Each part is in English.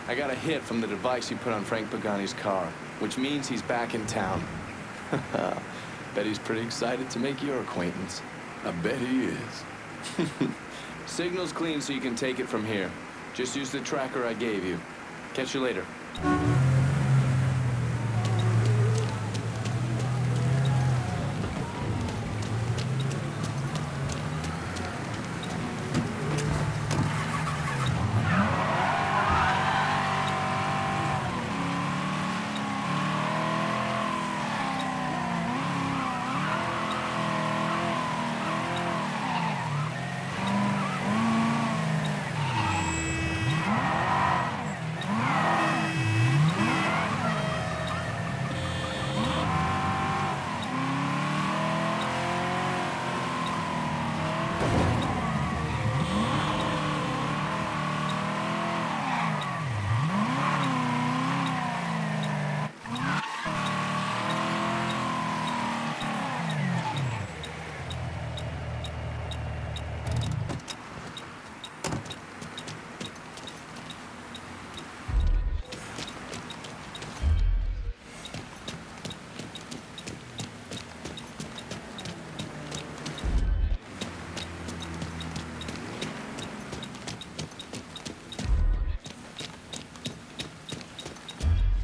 I got a hit from the device you put on Frank Pagani's car, which means he's back in town. Bet he's pretty excited to make your acquaintance. I bet he is. Signal's clean so you can take it from here. Just use the tracker I gave you. Catch you later.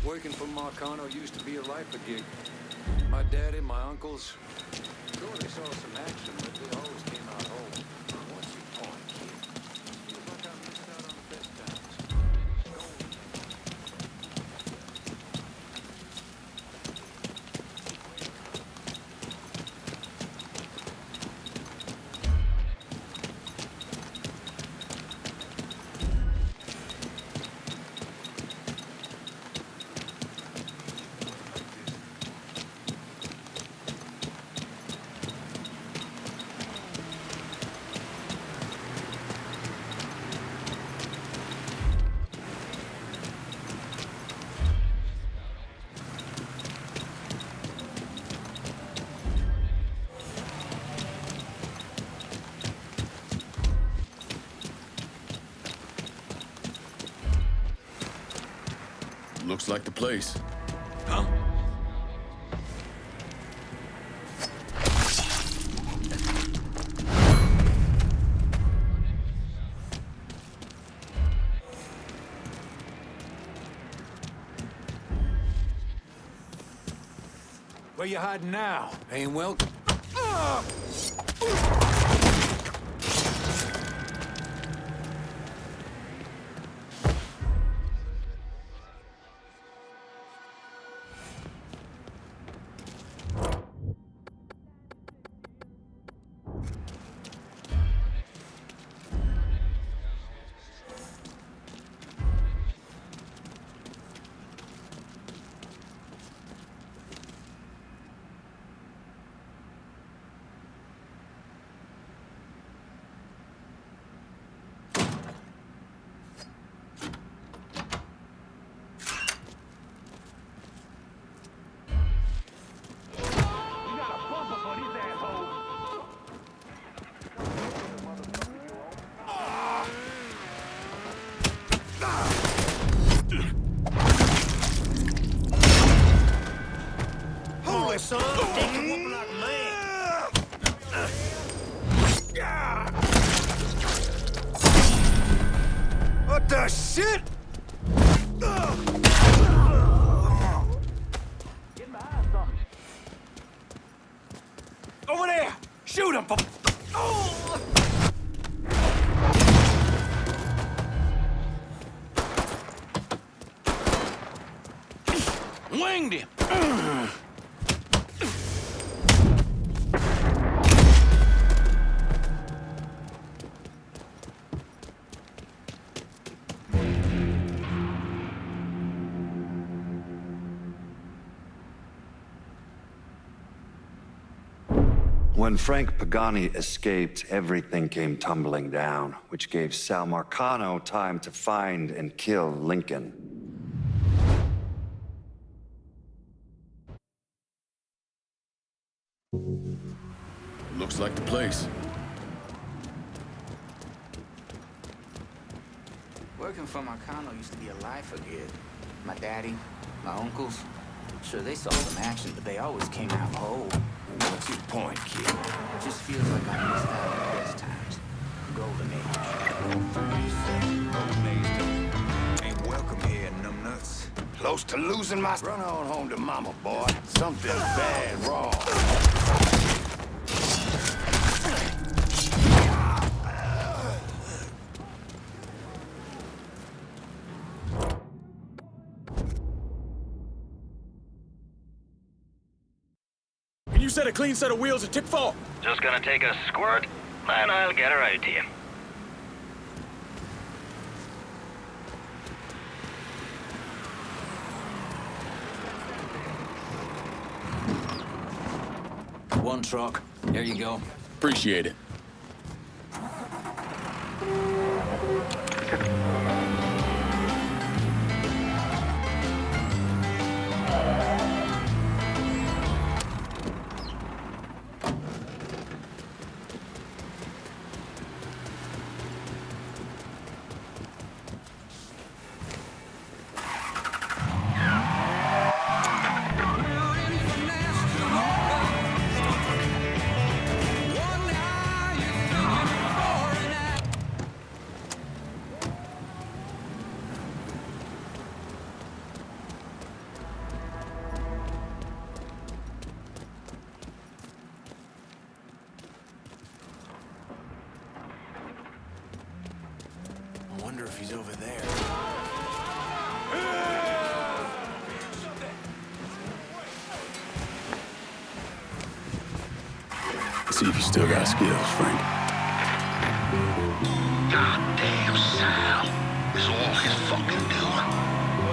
Working for Marcano used to be a lifer gig. My daddy, my uncles, sure they saw some action, but they always came out whole. What's your point, kid? Feels like I missed out on the best times. Looks like the place. Huh? Where you hiding now? Ain't welcome. Son, take a whooping like a man. What the shit? Get behind something. Over there! Shoot him! Winged him. When Frank Pagani escaped, everything came tumbling down, which gave Sal Marcano time to find and kill Lincoln. Looks like the place. Working for Marcano used to be a life gig. My daddy, my uncles, sure, they saw some action, but they always came out whole. What's your point, kid? It just feels like I missed out on the best times. Golden age. Golden age ain't welcome here in numbnuts. Close to losing my... Run on home to mama, boy. Something bad wrong. Can you set a clean set of wheels at Tick-Fall? Just gonna take a squirt, and I'll get her out to you. One truck. There you go. Appreciate it. I wonder if he's over there. See if you still got skills, Frank. Goddamn Sal. It's all his fucking doing.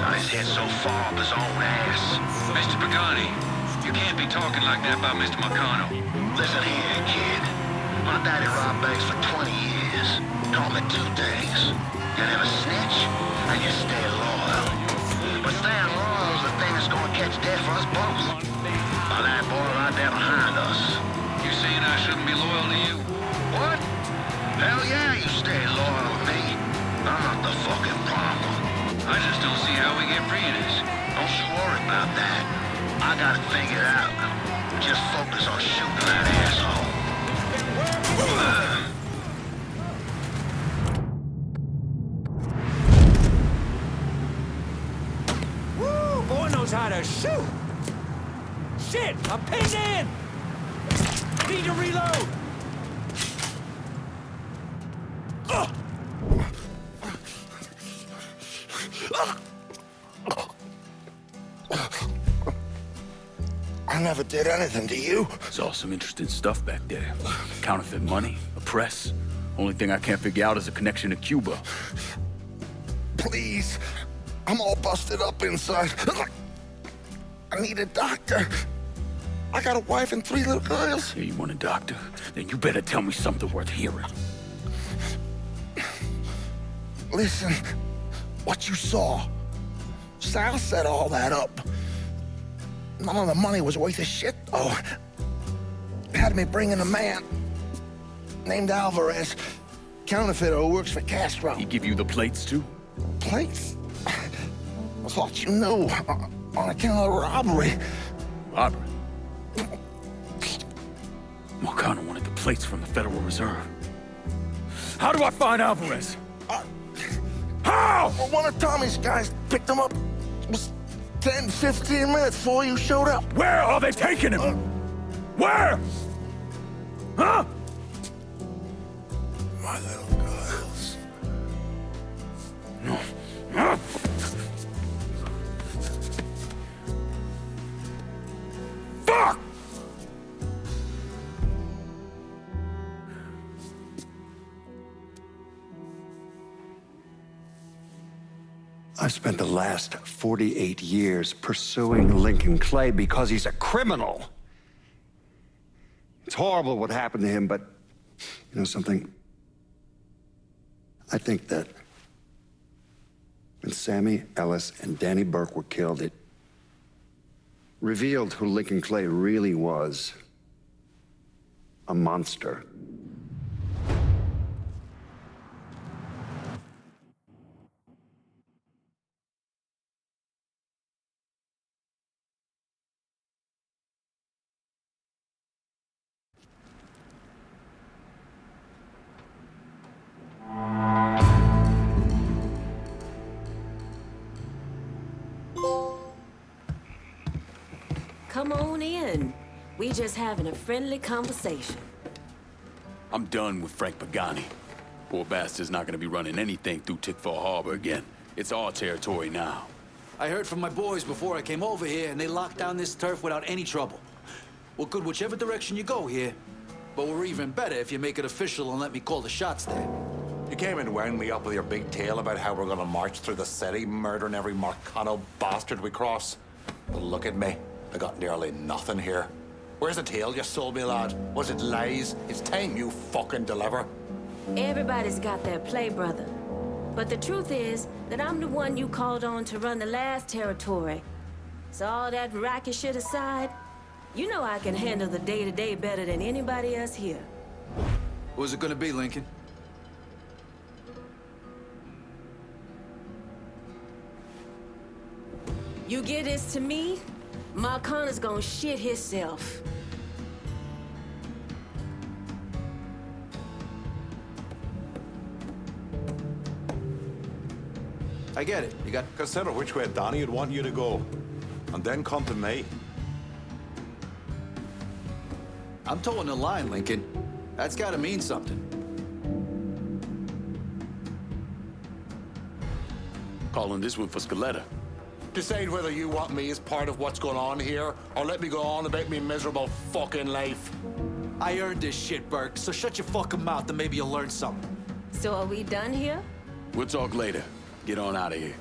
Got his head so far up his own ass. Mr. Pagani, you can't be talking like that about Mr. Marcano. Listen here, kid. My daddy robbed banks for 20 years. Taught me two things. You never snitch, and you stay loyal. But staying loyal is the thing that's gonna catch death for us both. By that boy right there behind us. You saying I shouldn't be loyal to you? What? Hell yeah, you stay loyal to me. I'm not the fucking problem. I just don't see how we get free of this. Don't you worry about that. I got it figured out. Just focus on shooting that asshole. Woo! Boy knows how to shoot! Shit! I'm pinned in! Need to reload! I never did anything to you. Saw some interesting stuff back there. Counterfeit money, a press. Only thing I can't figure out is a connection to Cuba. Please. I'm all busted up inside. I need a doctor. I got a wife and 3 little girls. Yeah, you want a doctor? Then you better tell me something worth hearing. Listen, what you saw. Sal set all that up. None of the money was worth a shit, though. Had me bring in a man named Alvarez, counterfeiter who works for Castro. He give you the plates, too? Plates? I thought you knew. On account of robbery. Robbery? Marcano wanted the plates from the Federal Reserve. How do I find Alvarez? How? Well, one of Tommy's guys picked him up. It was 10, 15 minutes before you showed up. Where are they taking him? Where? Huh? My little girls. No. Huh? Fuck! I've spent the last 48 years pursuing Lincoln Clay because he's a criminal. It's horrible what happened to him, but you know something? I think that when Sammy Ellis and Danny Burke were killed, it revealed who Lincoln Clay really was. A monster. come on in. We just having a friendly conversation. I'm done with Frank Pagani. Poor bastard's not gonna be running anything through Tickfall Harbor again. It's our territory now. I heard from my boys before I came over here, and they locked down this turf without any trouble. We're good whichever direction you go here, but we're even better if you make it official and let me call the shots there. You came and wound me up with your big tale about how we're gonna march through the city, murdering every Marcano bastard we cross. But look at me. I got nearly nothing here. Where's the tale you sold me, lad? Was it lies? It's time you fucking deliver. Everybody's got their play, brother. But the truth is that I'm the one you called on to run the last territory. So all that racket shit aside, you know I can handle the day-to-day better than anybody else here. Who's it gonna be, Lincoln? You give this to me, Marcana's gonna shit himself. I get it. You got... Consider which way Donnie would want you to go. And then come to me. I'm towing the line, Lincoln. That's gotta mean something. Calling this one for Scaletta. Decide whether you want me as part of what's going on here, or let me go on about me miserable fucking life. I earned this shit, Burke, so shut your fucking mouth and maybe you'll learn something. So are we done here? We'll talk later. Get on out of here.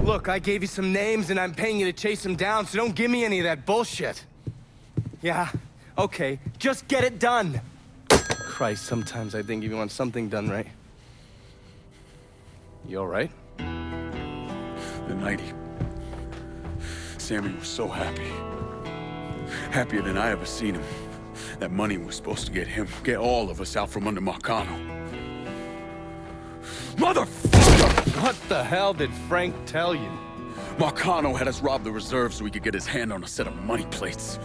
Look, I gave you some names and I'm paying you to chase them down, so don't give me any of that bullshit. Yeah, okay, just get it done. Christ, sometimes I think if you want something done right. You all right? The night Sammy was so happy. Happier than I ever seen him. That money was supposed to get him, get all of us out from under Marcano. Motherfucker! What the hell did Frank tell you? Marcano had us rob the reserve so he could get his hand on a set of money plates.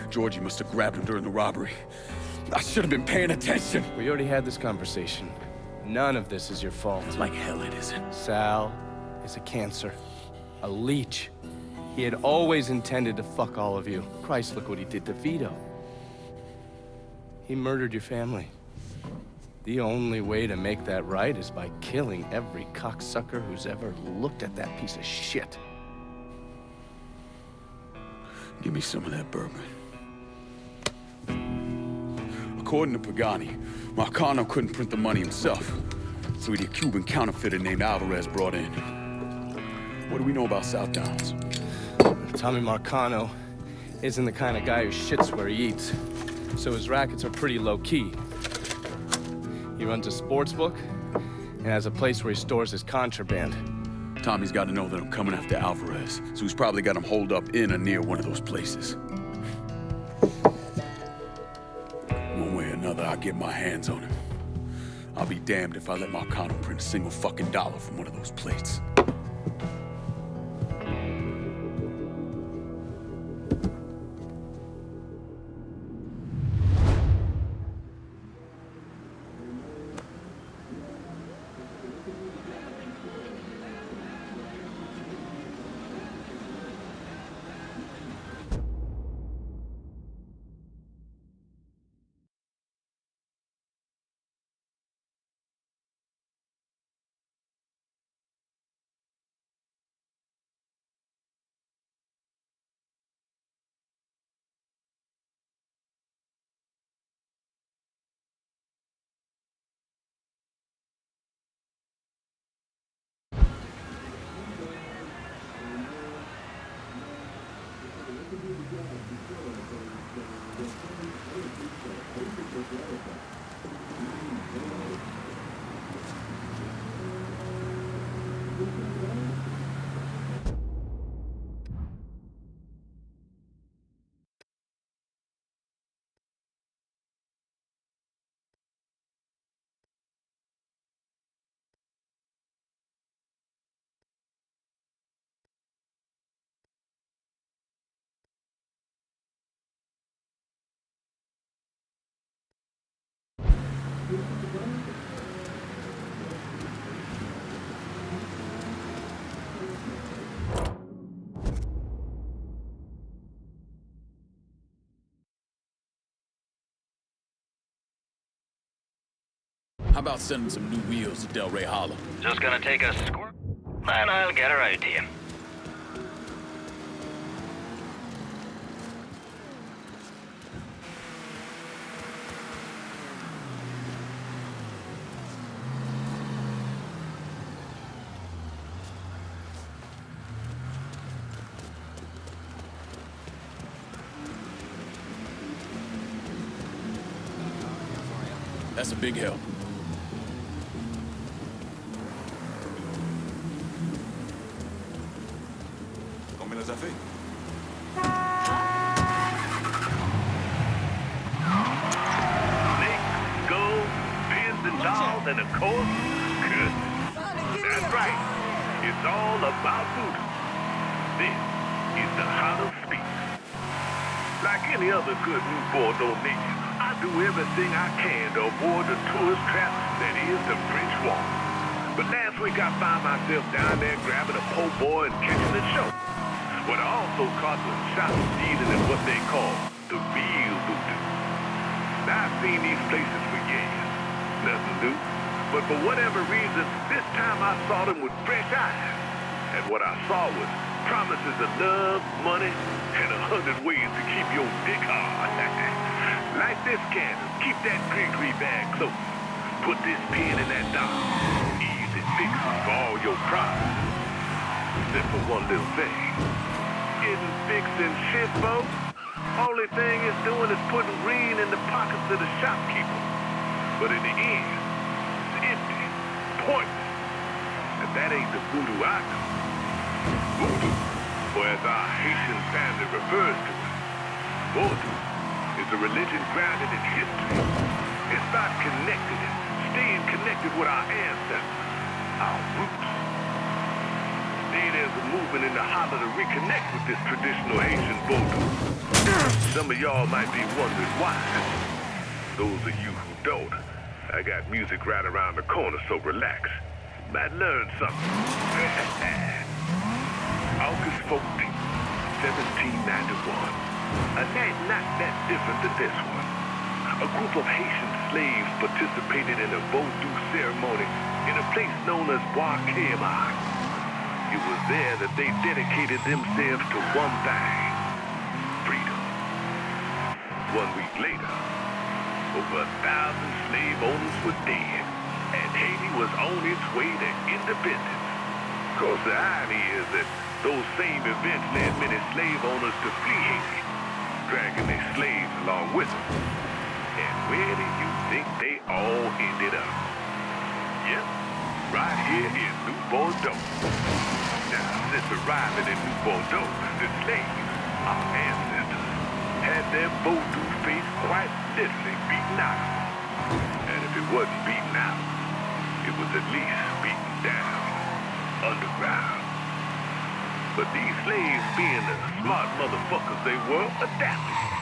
Georgie must have grabbed him during the robbery. I should have been paying attention. We already had this conversation. None of this is your fault. Like hell it isn't. Sal is a cancer. A leech. He had always intended to fuck all of you. Christ, look what he did to Vito. He murdered your family. The only way to make that right is by killing every cocksucker who's ever looked at that piece of shit. Give me some of that bourbon. According to Pagani, Marcano couldn't print the money himself, so he had a Cuban counterfeiter named Alvarez brought in. What do we know about South Downs? Tommy Marcano isn't the kind of guy who shits where he eats, so his rackets are pretty low-key. He runs a sports book and has a place where he stores his contraband. Tommy's got to know that I'm coming after Alvarez, so he's probably got him holed up in or near one of those places. One way or another, I'll get my hands on him. I'll be damned if I let Marcano print a single fucking dollar from one of those plates. How about sending some new wheels to Delray Hollow? Just gonna take a squirt, and I'll get her out to you. That's a big help. Combien les a fait? Snakes, skulls, pins and dolls, and of course, goodness. That's right. It's all about voodoo. This is the Hollow Speak. Like any other good new Bordeaux native, I do everything I can to avoid the tourist trap that is the French Wall. But last week I found myself down there grabbing a po' boy and catching a show. But I also caught some shots dealing in what they call the real voodoo. Now, I've seen these places for years. Nothing new. But for whatever reason, this time I saw them with fresh eyes. And what I saw was promises of love, money, and 100 ways to keep your dick hard. Like this candle, keep that green bag close. Put this pin in that dollar. Easy fixes for all your problems. Except for one little thing. Getting fixed and shit, folks. Only thing it's doing is putting green in the pockets of the shopkeeper. But in the end, it's empty, pointless. And that ain't the voodoo I know. Voodoo, or as our Haitian family refers to it, voodoo, is a religion grounded in history. It's about connected and staying connected with our ancestors, our roots. Today there's a movement in the holler to reconnect with this traditional Haitian voodoo. Some of y'all might be wondering why. Those of you who don't, I got music right around the corner, so relax. Might learn something. August 14th, 1791. A night not that different than this one. A group of Haitian slaves participated in a voodoo ceremony in a place known as Bois Caimar. It was there that they dedicated themselves to one thing, freedom. 1 week later, over 1,000 slave owners were dead, and Haiti was on its way to independence. Of course, the irony is that those same events led many slave owners to flee Haiti, dragging their slaves along with them. And where do you think they all ended up? Yep, right here in New Bordeaux. Now, since arriving in New Bordeaux, the slaves, our ancestors, had their voodoo faith quite literally beaten out of them. And if it wasn't beaten out, it was at least beaten down, underground. But these slaves, being the smart motherfuckers they were, adapted.